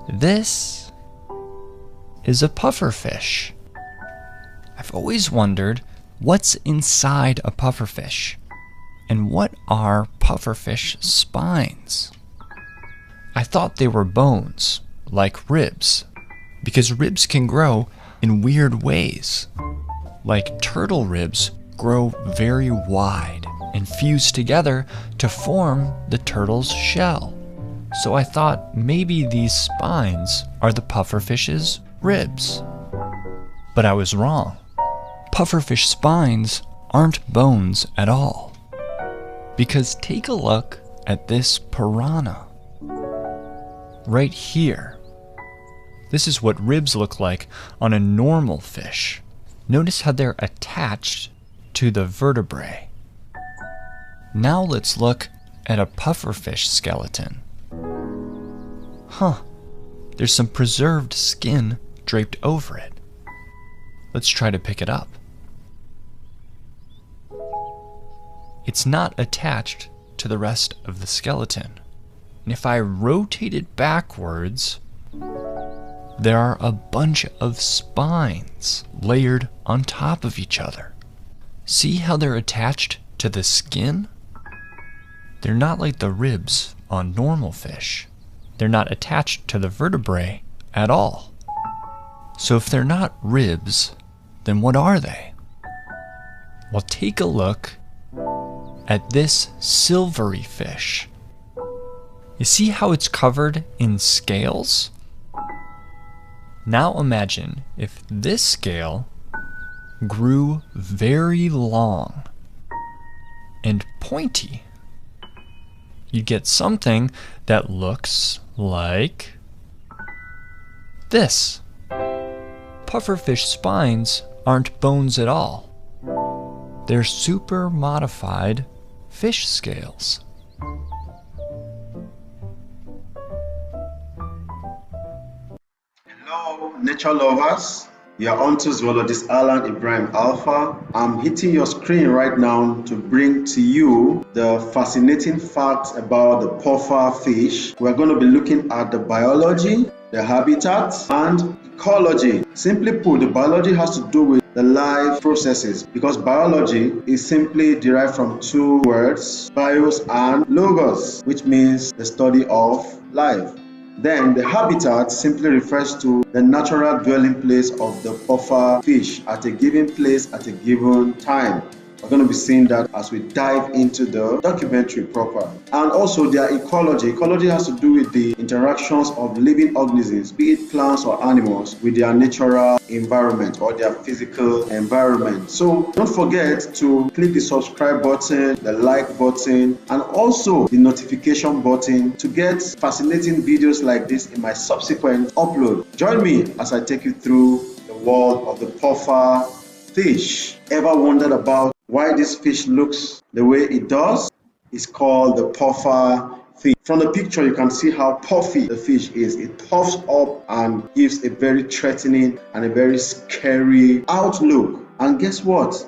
This is a pufferfish. I've always wondered what's inside a pufferfish, and what are pufferfish spines? I thought they were bones, like ribs, because ribs can grow in weird ways. Like turtle ribs grow very wide and fuse together to form the turtle's shell. So I thought maybe these spines are the pufferfish's ribs. But I was wrong. Pufferfish spines aren't bones at all. Because take a look at this piranha. Right here. This is what ribs look like on a normal fish. Notice how they're attached to the vertebrae. Now let's look at a pufferfish skeleton. There's some preserved skin draped over it. Let's try to pick it up. It's not attached to the rest of the skeleton. And if I rotate it backwards, there are a bunch of spines layered on top of each other. See how they're attached to the skin? They're not like the ribs on normal fish. They're not attached to the vertebrae at all. So if they're not ribs, then what are they? Well, take a look at this silvery fish. You see how it's covered in scales? Now imagine if this scale grew very long and pointy. You get something that looks like this. Pufferfish spines aren't bones at all. They're super modified fish scales. Hello, nature lovers. You're on to Zoologist Alan Ibrahim Alpha. I'm hitting your screen right now to bring to you the fascinating facts about the puffer fish. We're going to be looking at the biology, the habitat, and ecology. Simply put, the biology has to do with the life processes, because biology is simply derived from two words, bios and logos, which means the study of life. Then the habitat simply refers to the natural dwelling place of the puffer fish at a given place at a given time. We're going to be seeing that as we dive into the documentary proper. And also their ecology. Ecology has to do with the interactions of living organisms, be it plants or animals, with their natural environment or their physical environment. So don't forget to click the subscribe button, the like button, and also the notification button to get fascinating videos like this in my subsequent upload. Join me as I take you through the world of the puffer fish. Ever wondered about why this fish looks the way it does? It's called the puffer fish. From the picture, you can see how puffy the fish is. It puffs up and gives a very threatening and a very scary outlook. And guess what?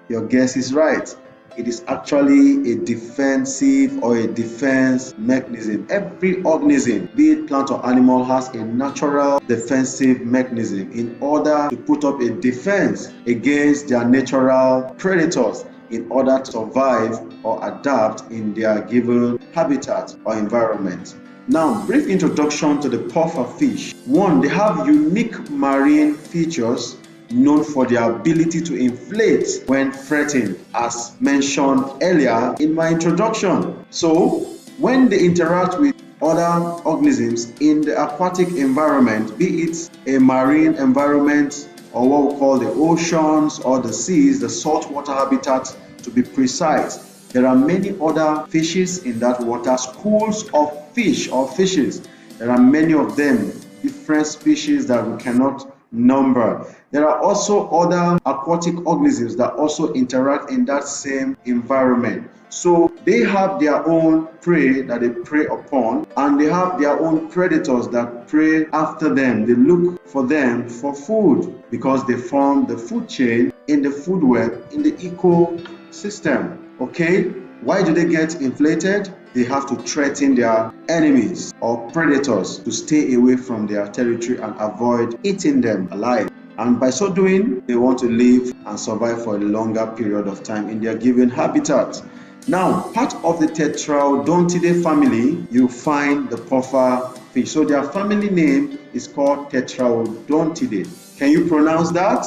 Your guess is right. It is actually a defensive or a defense mechanism. Every organism, be it plant or animal, has a natural defensive mechanism in order to put up a defense against their natural predators in order to survive or adapt in their given habitat or environment. Now, brief introduction to the puffer fish. One, they have unique marine features known for their ability to inflate when threatened, as mentioned earlier in my introduction. So, when they interact with other organisms in the aquatic environment, be it a marine environment or what we call the oceans or the seas, the saltwater habitat to be precise, there are many other fishes in that water, schools of fish or fishes. There are many of them, different species that we cannot number. There are also other aquatic organisms that also interact in that same environment. So they have their own prey that they prey upon, and they have their own predators that prey after them. They look for them for food because they form the food chain in the food web in the ecosystem. Okay, Why do they get inflated? They have to threaten their enemies or predators to stay away from their territory and avoid eating them alive. And by so doing, they want to live and survive for a longer period of time in their given habitat. Now, part of the Tetraodontidae family, you find the puffer fish. So their family name is called Tetraodontidae. Can you pronounce that?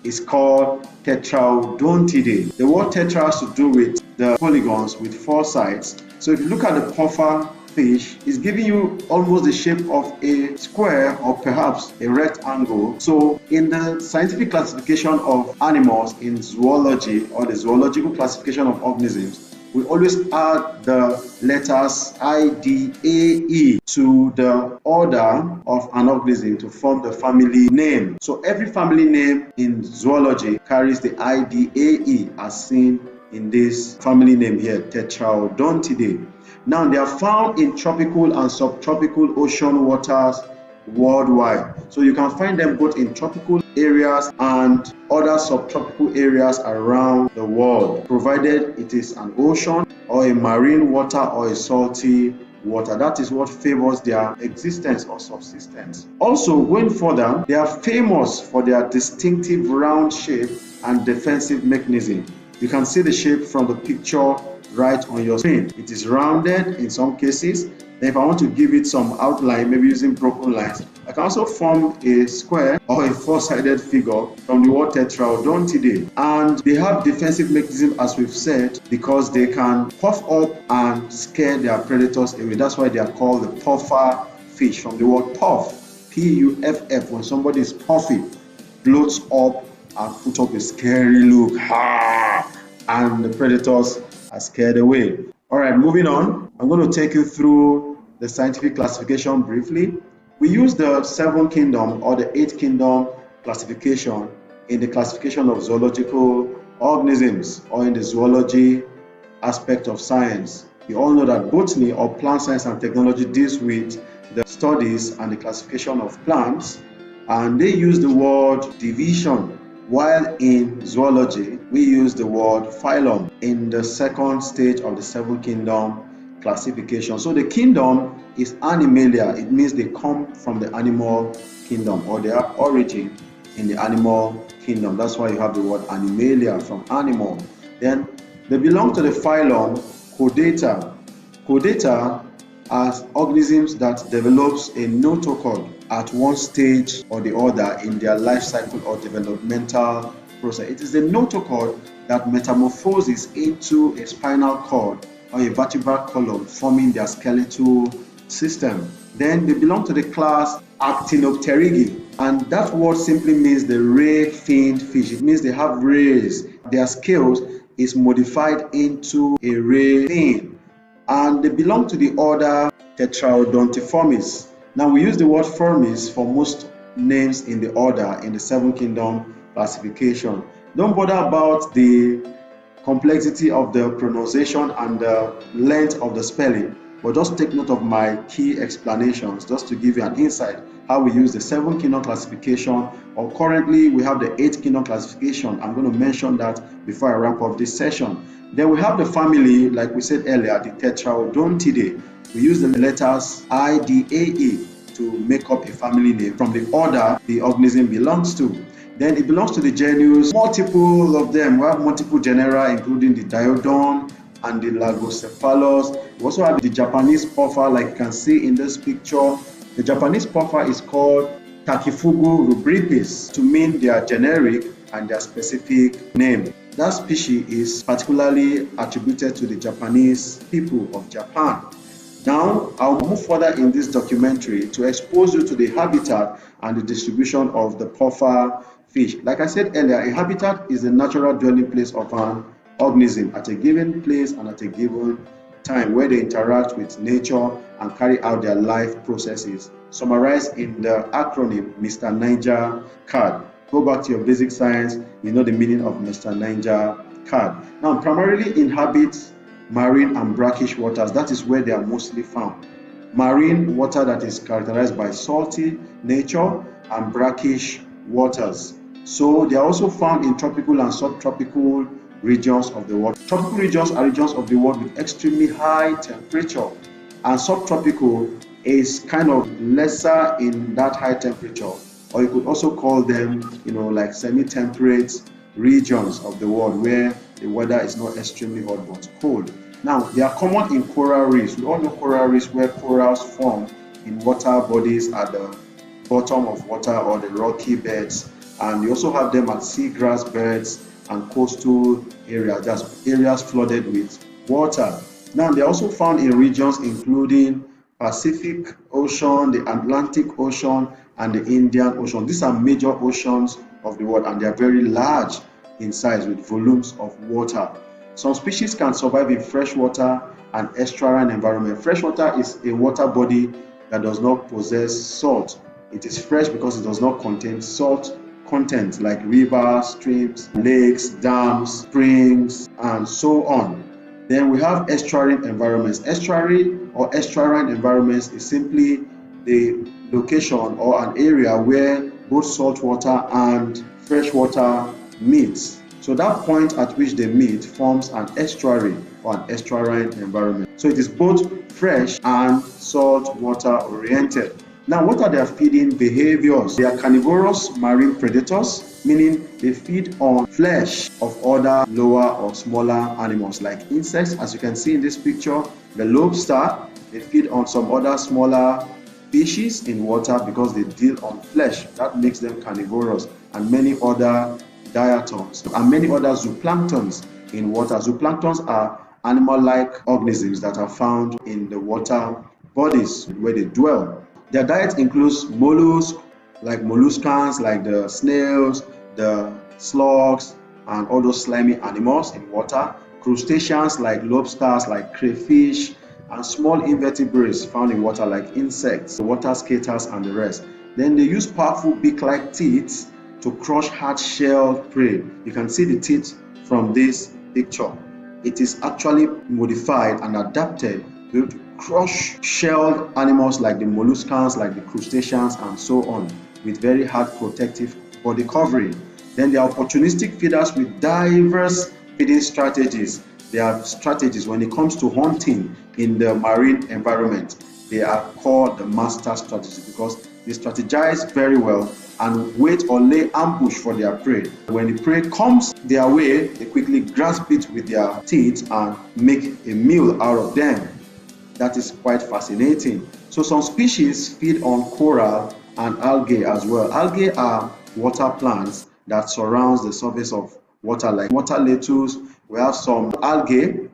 It's called Tetraodontidae. The word tetra has to do with the polygons with 4 sides. So if you look at the puffer fish, it's giving you almost the shape of a square or perhaps a rectangle. So in the scientific classification of animals in zoology, or the zoological classification of organisms, we always add the letters I, D, A, E to the order of an organism to form the family name. So every family name in zoology carries the I, D, A, E as seen in this family name here, Tetraodontidae. Now they are found in tropical and subtropical ocean waters worldwide. So you can find them both in tropical areas and other subtropical areas around the world, provided it is an ocean or a marine water or a salty water. That is what favors their existence or subsistence. Also, going further, they are famous for their distinctive round shape and defensive mechanism. You can see the shape from the picture right on your screen. It is rounded in some cases. Then if I want to give it some outline, maybe using broken lines, I can also form a square or a 4-sided figure from the word Tetraodontidae. And they have defensive mechanism, as we've said, because they can puff up and scare their predators away. That's why they are called the puffer fish, from the word puff, P-U-F-F. When somebody is puffy, bloats up and put up a scary look, and the predators are scared away. All right, moving on. I'm going to take you through the scientific classification briefly. We use the 7th kingdom or the 8th kingdom classification in the classification of zoological organisms or in the zoology aspect of science. You all know that botany or plant science and technology deals with the studies and the classification of plants, and they use the word division, while in zoology we use the word phylum in the 2nd stage of the 7th kingdom classification. So the kingdom is Animalia. It means they come from the animal kingdom, or they have origin in the animal kingdom. That's why you have the word Animalia, from animal. Then they belong to the phylum Chordata. Chordata are organisms that develops a notochord at one stage or the other in their life cycle or developmental process. It is the notochord that metamorphoses into a spinal cord or a vertebral column, forming their skeletal system. Then they belong to the class Actinopterygii, and that word simply means the ray-finned fish. It means they have rays. Their scales is modified into a ray fin, and they belong to the order Tetraodontiformes. Now we use the word formes for most names in the order in the 7th kingdom classification. Don't bother about the complexity of the pronunciation and the length of the spelling, but just take note of my key explanations just to give you an insight how we use the 7th kingdom classification, or currently we have the 8th kingdom classification. I'm going to mention that before I wrap up this session. Then we have the family, like we said earlier, the Tetraodontidae. We use the letters I, D, A, E to make up a family name from the order the organism belongs to. Then it belongs to the genus, multiple of them. We have multiple genera, including the Diodon and the Lagocephalus. We also have the Japanese puffer, like you can see in this picture. The Japanese puffer is called Tachyfugu rubripes, to mean their generic and their specific name. That species is particularly attributed to the Japanese people of Japan. Now, I'll move further in this documentary to expose you to the habitat and the distribution of the puffer fish. Like I said earlier, a habitat is the natural dwelling place of an organism at a given place and at a given time, where they interact with nature and carry out their life processes, summarized in the acronym Mr. Niger CAD. Go back to your basic science, you know the meaning of Mr. Niger CAD. Now, primarily inhabits marine and brackish waters. That is where they are mostly found. Marine water that is characterized by salty nature, and brackish waters. So they are also found in tropical and subtropical regions of the world. Tropical regions are regions of the world with extremely high temperature, and subtropical is kind of lesser in that high temperature, or you could also call them, like semi-temperate regions of the world where the weather is not extremely hot but cold. Now, they are common in coral reefs. We all know coral reefs, where corals form in water bodies at the bottom of water or the rocky beds, and you also have them at seagrass beds and coastal areas, that's areas flooded with water. Now, they are also found in regions including Pacific Ocean, the Atlantic Ocean, and the Indian Ocean. These are major oceans of the world, and they are very large in size with volumes of water. Some species can survive in freshwater and estuarine environment. Freshwater is a water body that does not possess salt. It is fresh because it does not contain salt content like rivers, streams, lakes, dams, springs, and so on. Then we have estuarine environments. Estuary or estuarine environments is simply the location or an area where both salt water and fresh water meet. So that point at which they meet forms an estuary or an estuarine environment. So it is both fresh and salt water oriented. Now, what are their feeding behaviors? They are carnivorous marine predators, meaning they feed on flesh of other lower or smaller animals like insects. As you can see in this picture, the lobster, they feed on some other smaller species in water because they deal on flesh. That makes them carnivorous, and many other diatoms and many other zooplanktons in water. Zooplanktons are animal-like organisms that are found in the water bodies where they dwell. Their diet includes mollusks, like molluscans, like the snails, the slugs, and all those slimy animals in water. Crustaceans like lobsters, like crayfish, and small invertebrates found in water like insects, water skaters, and the rest. Then they use powerful beak-like teeth to crush hard-shelled prey. You can see the teeth from this picture. It is actually modified and adapted to crush shelled animals like the molluscans, like the crustaceans, and so on, with very hard protective body covering. Then they are opportunistic feeders with diverse feeding strategies. They are strategies when it comes to hunting in the marine environment. They are called the master strategies because they strategize very well and wait or lay ambush for their prey. When the prey comes their way, they quickly grasp it with their teeth and make a meal out of them. That is quite fascinating. So some species feed on coral and algae as well. Algae are water plants that surrounds the surface of water, like water lettuce. We have some algae.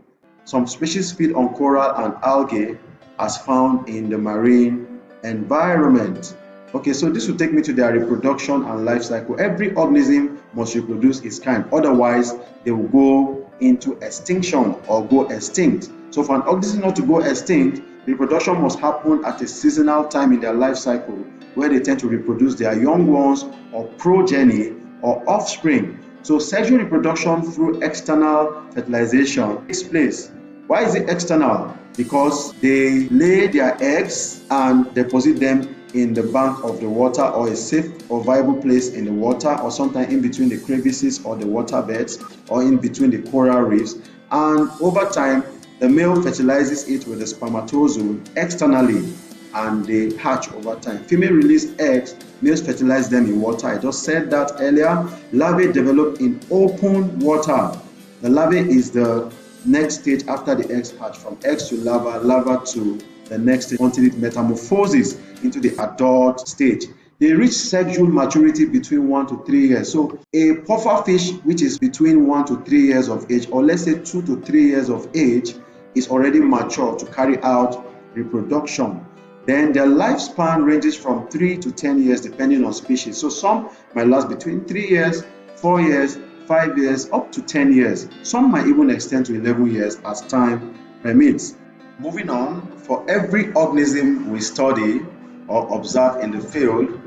Some species feed on coral and algae as found in the marine environment. Okay, so this will take me to their reproduction and life cycle. Every organism must reproduce its kind, otherwise they will go into extinction or go extinct. So for an organism not to go extinct, reproduction must happen at a seasonal time in their life cycle, where they tend to reproduce their young ones or progeny or offspring. So sexual reproduction through external fertilization takes place. Why is it external? Because they lay their eggs and deposit them in the bank of the water, or a safe or viable place in the water, or sometimes in between the crevices or the water beds, or in between the coral reefs. And over time, the male fertilizes it with the spermatozoon externally, and they hatch over time. Female release eggs, males fertilize them in water. I just said that earlier. Larvae develop in open water. The larvae is the next stage after the eggs hatch, from eggs to larva, larva to the next stage, until it metamorphoses into the adult stage. They reach sexual maturity between 1 to 3 years. So a puffer fish, which is between 1 to 3 years of age, or let's say 2 to 3 years of age, is already mature to carry out reproduction. Then their lifespan ranges from 3 to 10 years depending on species. So some might last between 3 years, 4 years, 5 years, up to 10 years. Some might even extend to 11 years as time permits. Moving on, for every organism we study or observe in the field,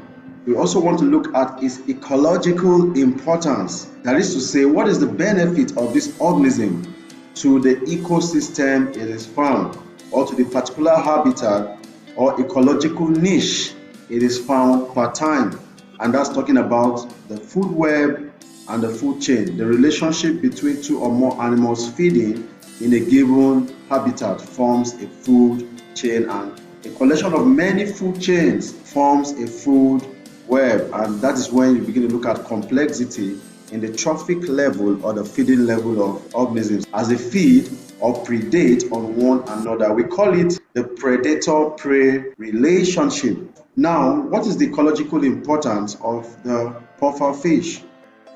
we also want to look at its ecological importance. That is to say, what is the benefit of this organism to the ecosystem it is found, or to the particular habitat or ecological niche it is found per time. And that's talking about the food web, and the food chain. The relationship between two or more animals feeding in a given habitat forms a food chain, and a collection of many food chains forms a food web, and that is when you begin to look at complexity in the trophic level or the feeding level of organisms as they feed or predate on one another. We call it the predator-prey relationship. Now, what is the ecological importance of the puffer fish?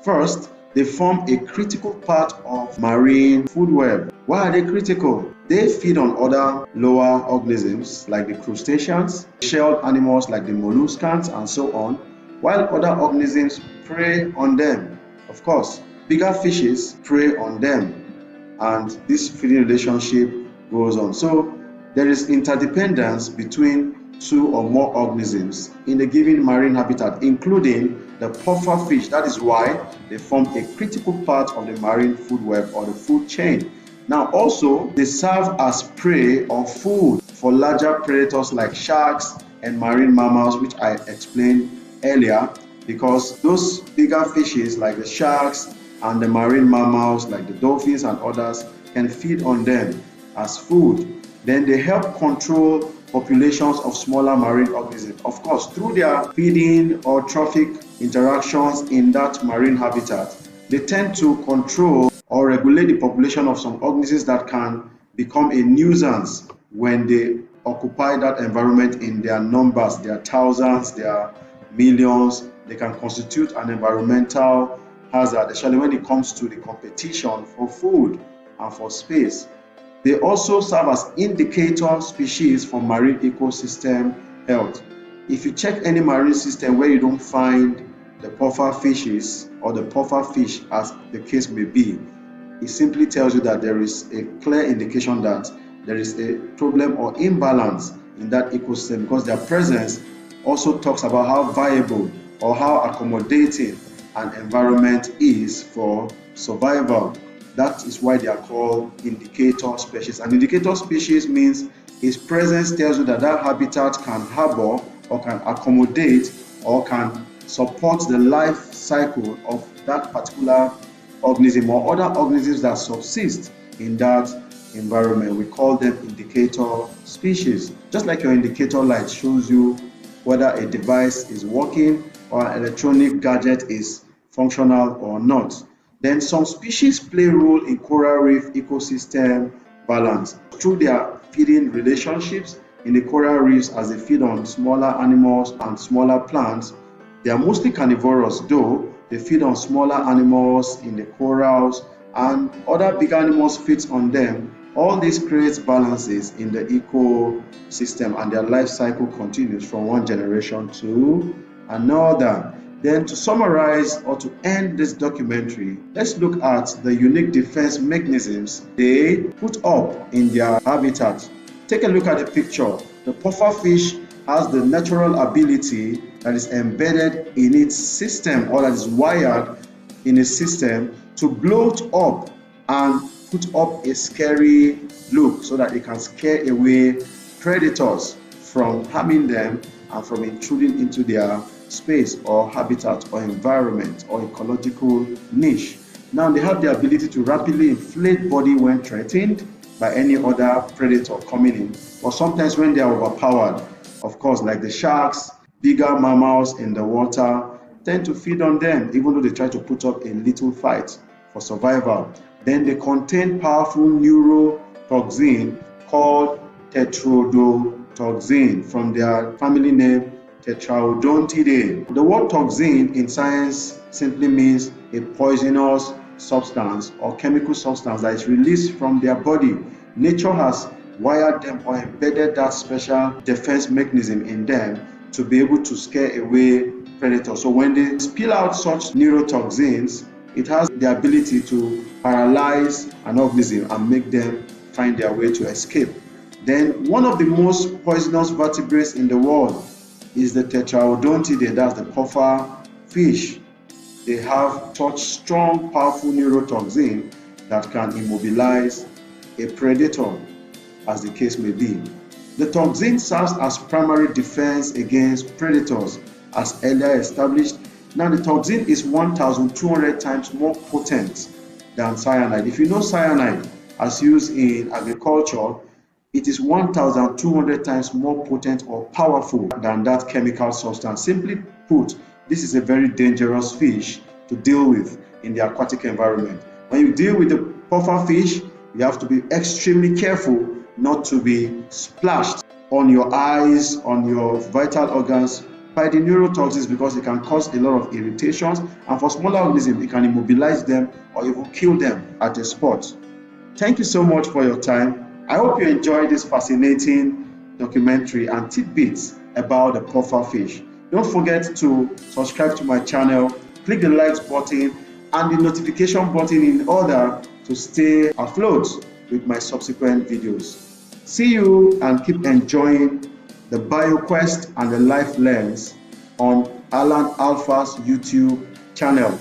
First, they form a critical part of marine food web. Why are they critical? They feed on other lower organisms like the crustaceans, shelled animals like the molluscans, and so on, while other organisms prey on them. Of course, bigger fishes prey on them, and this feeding relationship goes on. So there is interdependence between two or more organisms in a given marine habitat, including the puffer fish. That is why they form a critical part of the marine food web or the food chain. Now also, they serve as prey or food for larger predators like sharks and marine mammals, which I explained earlier, because those bigger fishes like the sharks and the marine mammals like the dolphins and others can feed on them as food. Then they help control populations of smaller marine organisms. Of course, through their feeding or trophic interactions in that marine habitat, they tend to control or regulate the population of some organisms that can become a nuisance when they occupy that environment in their numbers, their thousands, their millions. They can constitute an environmental hazard, especially when it comes to the competition for food and for space. They also serve as indicator species for marine ecosystem health. If you check any marine system where you don't find the puffer fishes or the puffer fish, as the case may be, it simply tells you that there is a clear indication that there is a problem or imbalance in that ecosystem, because their presence also talks about how viable or how accommodating an environment is for survival. That is why they are called indicator species. An indicator species means its presence tells you that that habitat can harbor or can accommodate or can support the life cycle of that particular organism or other organisms that subsist in that environment. We call them indicator species. Just like your indicator light shows you whether a device is working or an electronic gadget is functional or not. Then some species play a role in coral reef ecosystem balance through their feeding relationships in the coral reefs. As they feed on smaller animals and smaller plants, they are mostly carnivorous, though they feed on smaller animals in the corals and other big animals feed on them. All this creates balances in the ecosystem, and their life cycle continues from one generation to another. Then, to summarize or to end this documentary, let's look at the unique defense mechanisms they put up in their habitat. Take a look at the picture. The puffer fish has the natural ability that is embedded in its system, or that is wired in a system, to bloat up and put up a scary look so that it can scare away predators from harming them and from intruding into their space or habitat or environment or ecological niche. Now they have the ability to rapidly inflate body when threatened by any other predator coming in, or sometimes when they are overpowered. Of course, like the sharks, bigger mammals in the water tend to feed on them, even though they try to put up a little fight for survival. Then they contain powerful neurotoxin called tetrodotoxin from their family name Tetraodontidae. The word toxin in science simply means a poisonous substance or chemical substance that is released from their body. Nature has wired them or embedded that special defense mechanism in them to be able to scare away predators. So when they spill out such neurotoxins, it has the ability to paralyze an organism and make them find their way to escape. Then one of the most poisonous vertebrates in the world is the Tetraodontidae, that's the puffer fish. They have such strong, powerful neurotoxin that can immobilize a predator, as the case may be. The toxin serves as primary defense against predators. As earlier established, Now the toxin is 1,200 times more potent than cyanide. If you know cyanide as used in agriculture, it is 1,200 times more potent or powerful than that chemical substance. Simply put, this is a very dangerous fish to deal with in the aquatic environment. When you deal with the puffer fish, you have to be extremely careful not to be splashed on your eyes, on your vital organs by the neurotoxins, because it can cause a lot of irritations, and for smaller organisms it can immobilize them or even kill them at a spot. Thank you so much for your time. I hope you enjoyed this fascinating documentary and tidbits about the puffer fish. Don't forget to subscribe to my channel, click the like button and the notification button in order to stay afloat with my subsequent videos. See you and keep enjoying the BioQuest and the Life Lens on Alan Alpha's YouTube channel.